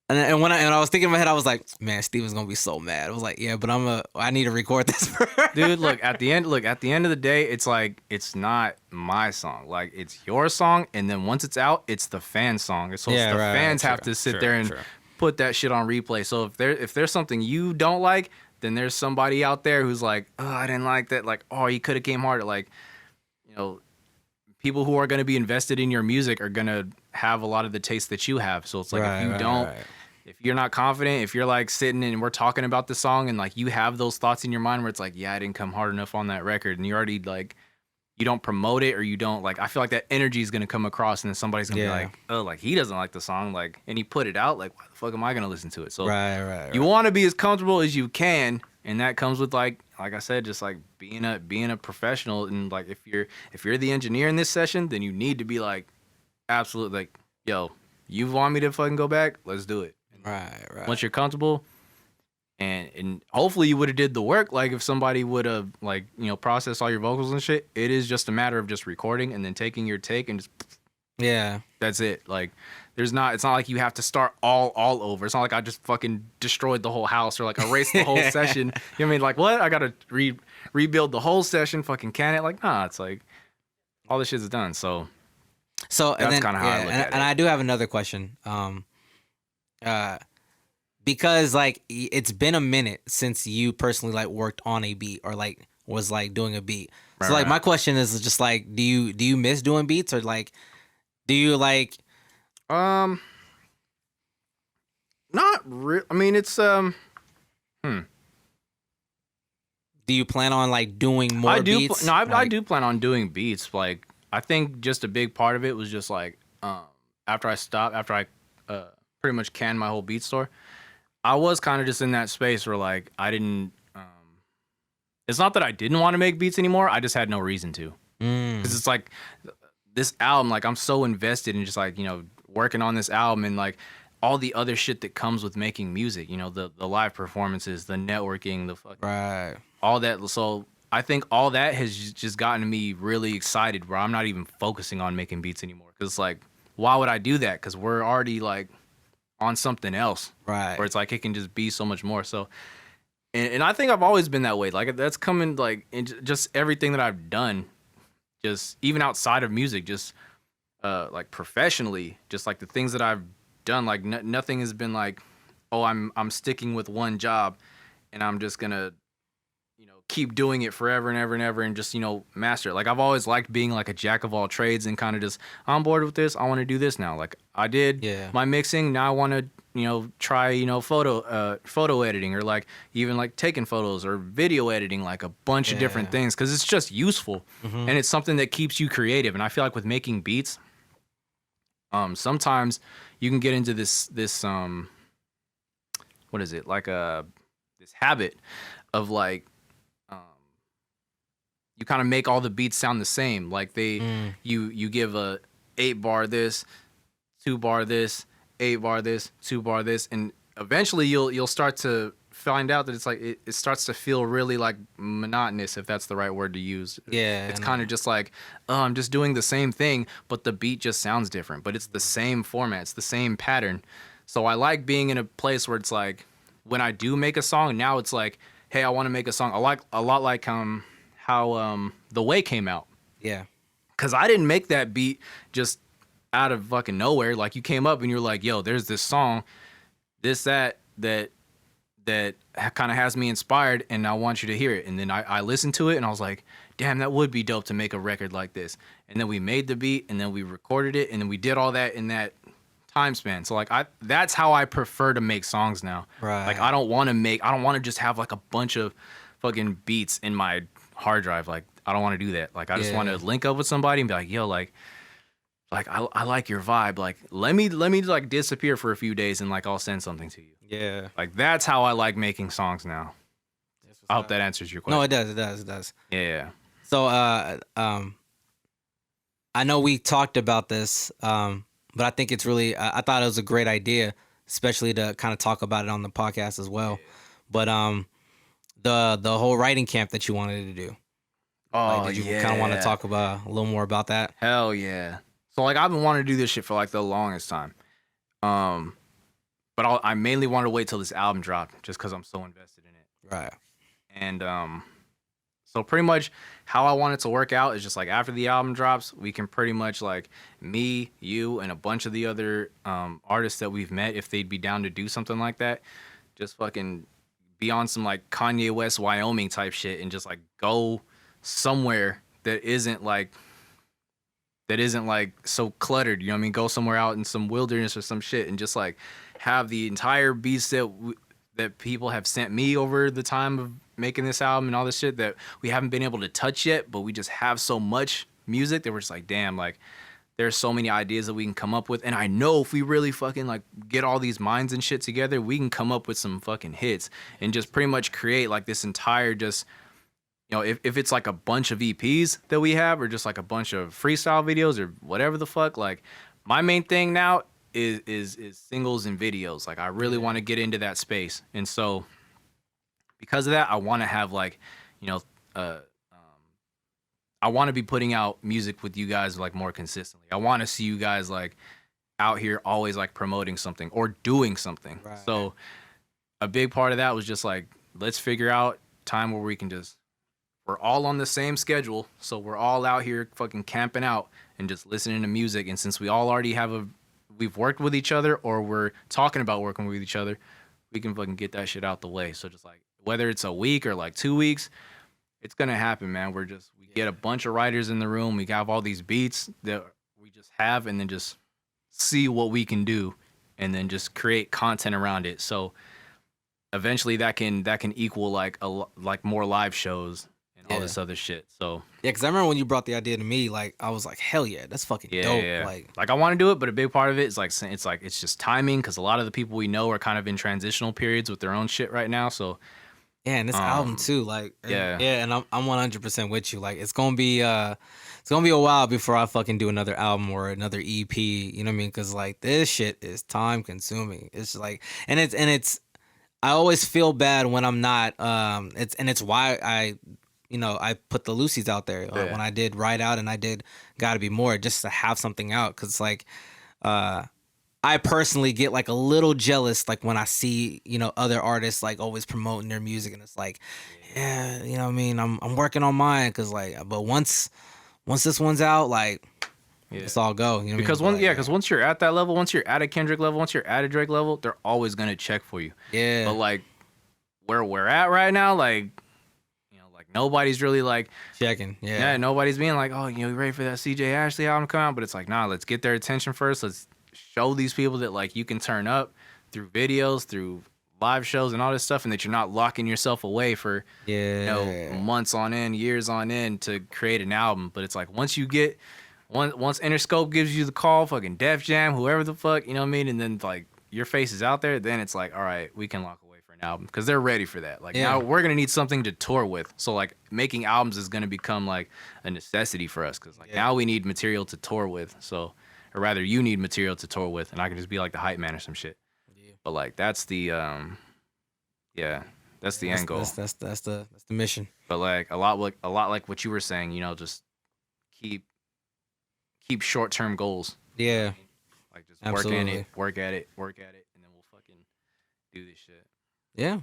and when I was thinking in my head, I was like, man, Steven's gonna be so mad. I was like, yeah, but I need to record this. Dude, at the end of the day, it's like, it's not my song, like it's your song, and then once it's out, it's the fan song. So the fans have to sit there and put that shit on replay. So if there's something you don't like, then there's somebody out there who's like, oh, I didn't like that. Like, oh, you could have came harder. Like, you know, people who are going to be invested in your music are going to have a lot of the taste that you have. So it's like, if you don't, if you're not confident, if you're like sitting and we're talking about the song and like you have those thoughts in your mind where it's like, yeah, I didn't come hard enough on that record, and you already like, you don't promote it, or you don't like, I feel like that energy is going to come across, and then somebody's going to be like, oh, like he doesn't like the song, like, and he put it out, like, why the fuck am I going to listen to it? So you want to be as comfortable as you can, and that comes with like I said, just like being a professional. And like if you're the engineer in this session, then you need to be like, absolutely, like, yo, you want me to fucking go back? Let's do it. Right. Once you're comfortable, and hopefully you would have did the work. Like if somebody would have like, you know, processed all your vocals and shit, it is just a matter of just recording and then taking your take and just that's it. Like it's not like you have to start all over. It's not like I just fucking destroyed the whole house or like erased the whole session. You know what I mean? Like what? I gotta rebuild the whole session, fucking can it? Like nah, it's like all this shit is done. So that's kind of how I look at it. And I do have another question. Because like it's been a minute since you personally like worked on a beat or like was like doing a beat. So like my question is just like, do you miss doing beats, or like do you like not real. I mean, it's do you plan on like doing more beats? I do plan on doing beats. Like I think just a big part of it was just like after I pretty much canned my whole beat store, I was kind of just in that space where like I didn't it's not that I didn't want to make beats anymore, I just had no reason to. Because it's like this album, like I'm so invested in just like, you know, working on this album and like all the other shit that comes with making music, you know, the live performances, the networking, the fucking all that. So I think all that has just gotten me really excited where I'm not even focusing on making beats anymore. Because it's like, why would I do that? Because we're already like on something else, where it's like it can just be so much more. So and I think I've always been that way. Like that's coming like in just everything that I've done, just even outside of music, just like professionally, just like the things that I've done, like nothing has been like, oh, I'm sticking with one job and I'm just gonna, you know, keep doing it forever and ever and ever and just, you know, master it. Like I've always liked being like a jack of all trades and kind of just, I'm bored with this, I want to do this now. Like I did my mixing, now I want to, you know, try, you know, photo editing, or like even like taking photos or video editing, like a bunch of different things, because it's just useful and it's something that keeps you creative. And I feel like with making beats, sometimes you can get into this what is it, like this habit of like you kind of make all the beats sound the same. Like you give a 8-bar this, 2-bar this, 8-bar this, 2-bar this, and eventually you'll start to find out that it's like it starts to feel really like monotonous, if that's the right word to use. It's kind of just like, oh, I'm just doing the same thing, but the beat just sounds different, but it's the same format, it's the same pattern. So I like being in a place where it's like when I do make a song, now it's like, hey, I want to make a song. I like a lot like how The Way came out. Because I didn't make that beat just out of fucking nowhere. Like you came up and you're like, yo, there's this song, that kind of has me inspired and I want you to hear it. And then I listened to it and I was like, damn, that would be dope to make a record like this. And then we made the beat and then we recorded it and then we did all that in that time span. So like that's how I prefer to make songs now. Like I don't want to just have like a bunch of fucking beats in my hard drive. Like I don't want to do that. Like I just want to link up with somebody and be like, yo, like I like your vibe. Like let me like disappear for a few days and like I'll send something to you. Like that's how I like making songs now. I hope that answers your question. No, it does. Yeah. So I know we talked about this, but I think it's really I thought it was a great idea, especially to kind of talk about it on the podcast as well. But the whole writing camp that you wanted to do. Did you kind of want to talk about a little more about that? Hell yeah. So like I've been wanting to do this shit for like the longest time, but I mainly wanted to wait till this album dropped just because I'm so invested in it. And so pretty much how I want it to work out is just like after the album drops, we can pretty much like me, you, and a bunch of the other artists that we've met, if they'd be down to do something like that, just fucking be on some like Kanye West Wyoming type shit and just like go somewhere that isn't like so cluttered, you know what I mean? Go somewhere out in some wilderness or some shit and just like have the entire beats that people have sent me over the time of making this album and all this shit that we haven't been able to touch yet, but we just have so much music that we're just like, damn, like there's so many ideas that we can come up with. And I know if we really fucking like get all these minds and shit together, we can come up with some fucking hits and just pretty much create like this entire just, you know, if it's like a bunch of EPs that we have or just like a bunch of freestyle videos or whatever the fuck, like my main thing now is singles and videos. Like I really want to get into that space. And so because of that, I want to have like, you know, I want to be putting out music with you guys like more consistently. I want to see you guys like out here always like promoting something or doing something. Right. So a big part of that was just like, let's figure out time where we can just, we're all on the same schedule. So we're all out here fucking camping out and just listening to music. And since we all already we've worked with each other or we're talking about working with each other, we can fucking get that shit out the way. So just like, whether it's a week or like 2 weeks, it's going to happen, man. We get a bunch of writers in the room. We have all these beats that we just have and then just see what we can do and then just create content around it. So eventually that can equal like more live shows and all this other shit. So yeah, because I remember when you brought the idea to me, like I was like, hell yeah, that's fucking dope. Yeah. Like I want to do it, but a big part of it is like it's just timing because a lot of the people we know are kind of in transitional periods with their own shit right now. So yeah, and this album too, like and I'm 100% with you. Like it's gonna be a while before I fucking do another album or another EP. You know what I mean? Because like this shit is time consuming. It's like and it's I always feel bad when I'm not. It's why I put the Lucy's out there when I did Ride Out and I did Gotta Be More just to have something out because like I personally get like a little jealous like when I see, other artists like always promoting their music and it's like, yeah, you know what I mean? I'm working on mine because like, but once this one's out, like it's all go. You know because what I mean? because once you're at that level, once you're at a Kendrick level, once you're at a Drake level, they're always gonna check for you. Yeah. But like where we're at right now, like, like nobody's really like checking. Yeah, nobody's being like, oh, you ready for that CJ Ashley album to come out? But it's like, nah, let's get their attention first. Let's show these people that like you can turn up through videos, through live shows and all this stuff, and that you're not locking yourself away for months on end, years on end to create an album. But it's like once Interscope gives you the call, fucking Def Jam, whoever the fuck, you know what I mean, and then like your face is out there, then it's like, all right, we can lock away for an album because they're ready for that. Like now we're gonna need something to tour with. So like making albums is gonna become like a necessity for us because like now we need material to tour with. So. Or rather, you need material to tour with, and I can just be like the hype man or some shit. Yeah. But like that's the that's the end goal. That's the mission. But like a lot like what you were saying, just keep short-term goals. Yeah. Like just Absolutely. work at it, and then we'll fucking do this shit. Yeah.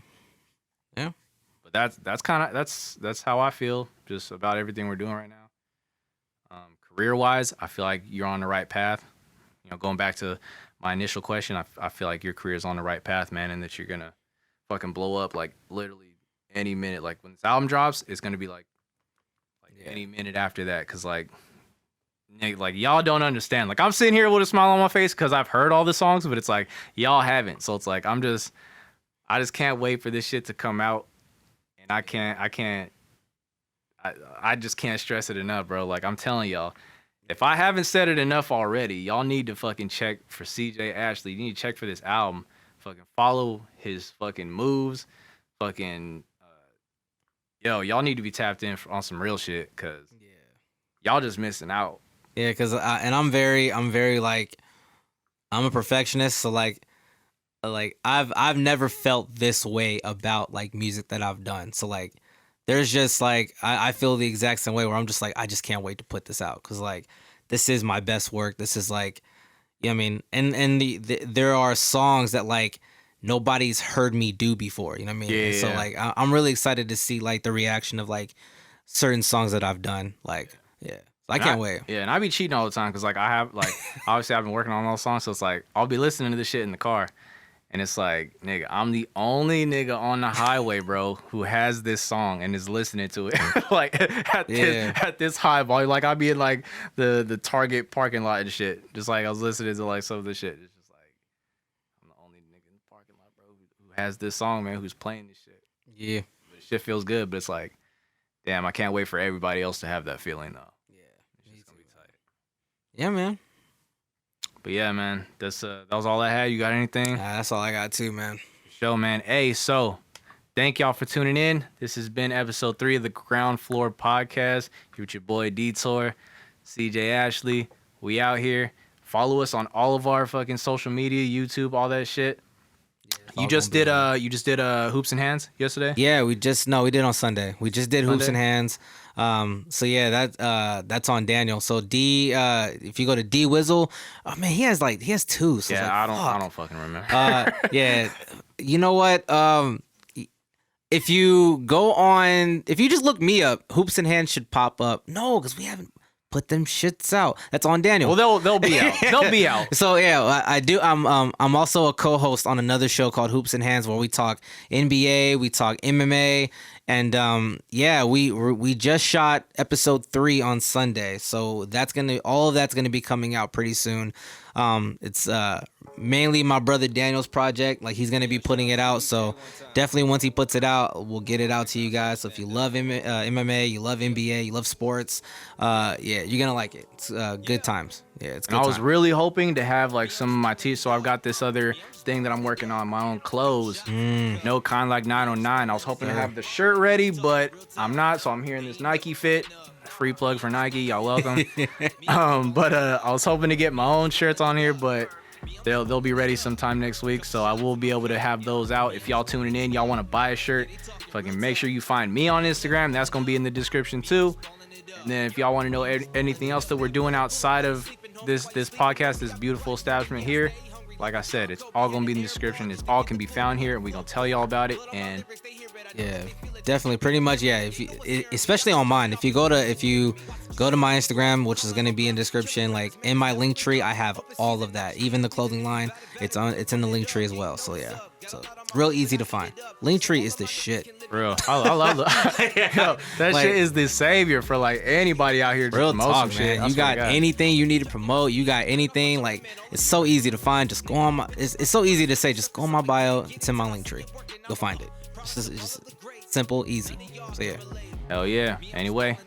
Yeah. But that's how I feel just about everything we're doing right now. Career-wise, I feel like you're on the right path. Going back to my initial question, I feel like your career is on the right path, man, and that you're gonna fucking blow up like literally any minute. Like when this album drops, it's gonna be like any minute after that, cause like y'all don't understand. Like I'm sitting here with a smile on my face because I've heard all the songs, but it's like y'all haven't. So it's like I just can't wait for this shit to come out, and I just can't stress it enough, bro. Like, I'm telling y'all, if I haven't said it enough already, y'all need to fucking check for CJ Ashley. You need to check for this album. Fucking follow his fucking moves. Fucking, y'all need to be tapped in on some real shit, because y'all just missing out. Yeah, because I'm very like, I'm a perfectionist, so like I've never felt this way about like music that I've done. So like, there's just like I feel the exact same way where I'm just like I just can't wait to put this out because like this is my best work. This is like, I mean, and there are songs that like nobody's heard me do before. You know what I mean? Yeah. So like I'm really excited to see like the reaction of like certain songs that I've done. Like so I can't wait. Yeah, and I be cheating all the time because like I have like obviously I've been working on all those songs, so it's like I'll be listening to this shit in the car. And it's like, nigga, I'm the only nigga on the highway, bro, who has this song and is listening to it. Like at this high volume. Like I'd be in like the Target parking lot and shit. Just like I was listening to like some of the shit. It's just like I'm the only nigga in the parking lot, bro, who has this song, man, who's playing this shit. Yeah. But shit feels good, but it's like, damn, I can't wait for everybody else to have that feeling though. Yeah. It's just gonna be tight. Yeah, man. But yeah, man, that was all I had. You got anything? That's all I got too, man. Show, man. Hey, so thank y'all for tuning in. This has been episode 3 of the Ground Floor Podcast. Here with your boy Detour, CJ Ashley. We out here. Follow us on all of our fucking social media, YouTube, all that shit. You just did Hoops and Hands yesterday? Yeah, we did on Sunday. We just did Hoops and Hands. So yeah, that's on Daniel. So D, if you go to D Wizzle, oh man, he has 2. So Yeah, like, I don't fucking remember. Yeah, you know what? If you just look me up, Hoops and Hands should pop up. No, because we haven't put them shits out. That's on Daniel. Well, they'll be out. They'll be out. So yeah, I do. I'm also a co-host on another show called Hoops and Hands where we talk NBA, we talk MMA, and yeah, we just shot episode 3 on Sunday. So all of that's gonna be coming out pretty soon. It's mainly my brother Daniel's project. Like he's gonna be putting it out. So definitely once he puts it out, we'll get it out to you guys. So if you love MMA, you love NBA, you love sports, yeah, you're gonna like it. It's good times. Yeah, it's good. And I was really hoping to have like some of my teeth. So I've got this other thing that I'm working on, my own clothes. No kind like 909. I was hoping to have the shirt ready, but I'm not. So I'm here in this Nike fit. Free plug for Nike, y'all welcome. But I was hoping to get my own shirts on here, but they'll be ready sometime next week, so I will be able to have those out. If y'all tuning in, y'all want to buy a shirt, fucking make sure you find me on Instagram. That's gonna be in the description too. And then if y'all want to know anything else that we're doing outside of this podcast, this beautiful establishment here, like I said, it's all gonna be in the description. It's all can be found here, and we're gonna tell y'all about it. And yeah, definitely, pretty much, yeah. Especially on mine, if you go to my Instagram, which is gonna be in the description, like in my link tree, I have all of that. Even the clothing line, it's in the link tree as well. So yeah, so real easy to find. Linktree is the shit. Real, I love that. That shit is the savior for like anybody out here to real promote talk, some shit. man. You got anything you need to promote? You got anything? Like it's so easy to find. Just go on my. It's so easy to say. Just go on my bio. It's in my link tree. You'll find it. It's just simple, easy. So yeah. Hell yeah. Anyway,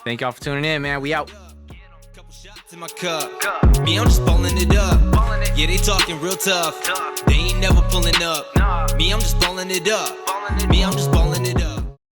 thank y'all for tuning in, man. We out. In my cup. Me, I'm just ballin' it up. Yeah, they talking real tough. They ain't never pulling up. Me, I'm just ballin' it up. Me, I'm just ballin' it up.